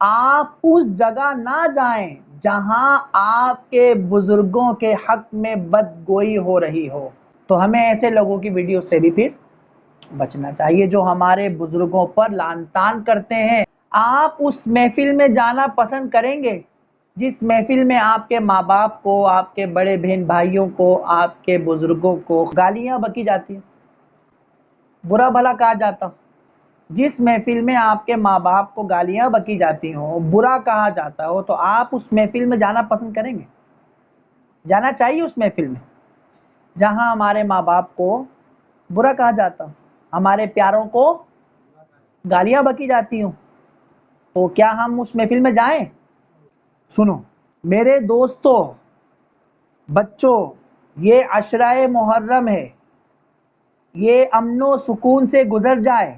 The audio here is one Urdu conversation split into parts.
آپ اس جگہ نہ جائیں جہاں آپ کے بزرگوں کے حق میں بدگوئی ہو رہی ہو۔ تو ہمیں ایسے لوگوں کی ویڈیو سے بھی پھر بچنا چاہیے جو ہمارے بزرگوں پر لعن طعن کرتے ہیں۔ آپ اس محفل میں جانا پسند کریں گے جس محفل میں آپ کے ماں باپ کو، آپ کے بڑے بہن بھائیوں کو، آپ کے بزرگوں کو گالیاں بکی جاتی ہیں، برا بھلا کہا جاتا ہو؟ جس محفل میں آپ کے ماں باپ کو گالیاں بکی جاتی ہوں، برا کہا جاتا ہو، تو آپ اس محفل میں جانا پسند کریں گے؟ جانا چاہیے اس محفل میں جہاں ہمارے ماں باپ کو برا کہا جاتا ہو، ہمارے پیاروں کو گالیاں بکی جاتی ہوں، تو کیا ہم اس محفل میں جائیں؟ سنو میرے دوستو، بچوں، یہ عشرہ محرم ہے، یہ امن و سکون سے گزر جائے،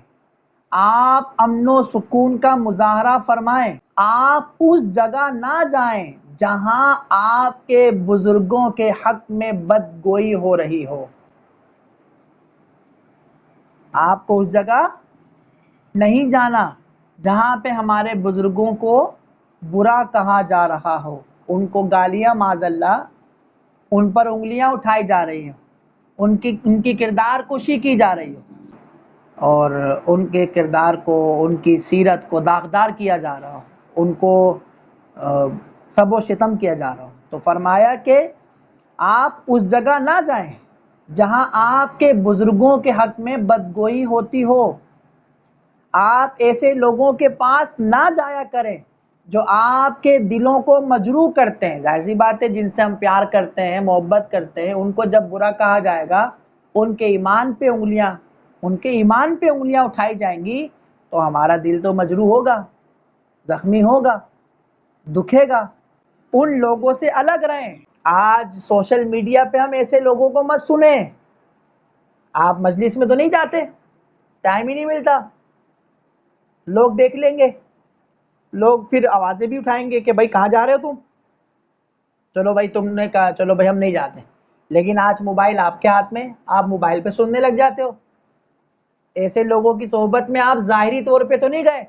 آپ امن و سکون کا مظاہرہ فرمائیں۔ آپ اس جگہ نہ جائیں جہاں آپ کے بزرگوں کے حق میں بدگوئی ہو رہی ہو۔ آپ کو اس جگہ نہیں جانا جہاں پہ ہمارے بزرگوں کو برا کہا جا رہا ہو، ان کو گالیاں معاذ اللہ، ان پر انگلیاں اٹھائی جا رہی ہیں، ان کی کردار کشی کی جا رہی ہو، اور ان کے کردار کو، ان کی سیرت کو داغدار کیا جا رہا ہو، ان کو سب و شتم کیا جا رہا ہو۔ تو فرمایا کہ آپ اس جگہ نہ جائیں جہاں آپ کے بزرگوں کے حق میں بدگوئی ہوتی ہو، آپ ایسے لوگوں کے پاس نہ جایا کریں جو آپ کے دلوں کو مجروح کرتے ہیں۔ ظاہر سی بات ہے، جن سے ہم پیار کرتے ہیں، محبت کرتے ہیں، ان کو جب برا کہا جائے گا، ان کے ایمان پہ انگلیاں اٹھائی جائیں گی، تو ہمارا دل تو مجروح ہوگا، زخمی ہوگا، دکھے گا۔ ان لوگوں سے الگ رہیں۔ آج سوشل میڈیا پہ ہم ایسے لوگوں کو مت سنیں۔ آپ مجلس میں تو نہیں جاتے، ٹائم ہی نہیں ملتا، لوگ دیکھ لیں گے، لوگ پھر آوازیں بھی اٹھائیں گے کہ بھائی کہاں جا رہے ہو تم؟ چلو بھائی تم نے کہا چلو بھائی ہم نہیں جاتے، لیکن آج موبائل آپ کے ہاتھ میں، آپ موبائل پہ سننے لگ جاتے ہو۔ ایسے لوگوں کی صحبت میں آپ ظاہری طور پہ تو نہیں گئے،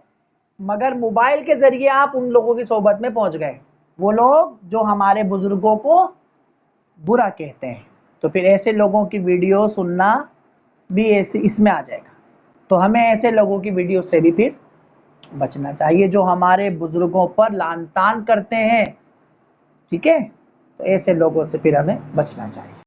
مگر موبائل کے ذریعے آپ ان لوگوں کی صحبت میں پہنچ گئے، وہ لوگ جو ہمارے بزرگوں کو برا کہتے ہیں۔ تو پھر ایسے لوگوں کی ویڈیو سننا بھی اس میں آ جائے گا۔ تو ہمیں ایسے لوگوں کی ویڈیو سے بھی پھر بچنا چاہیے جو ہمارے بزرگوں پر لعن طعن کرتے ہیں، ٹھیک ہے؟ تو ایسے لوگوں سے پھر ہمیں بچنا چاہیے۔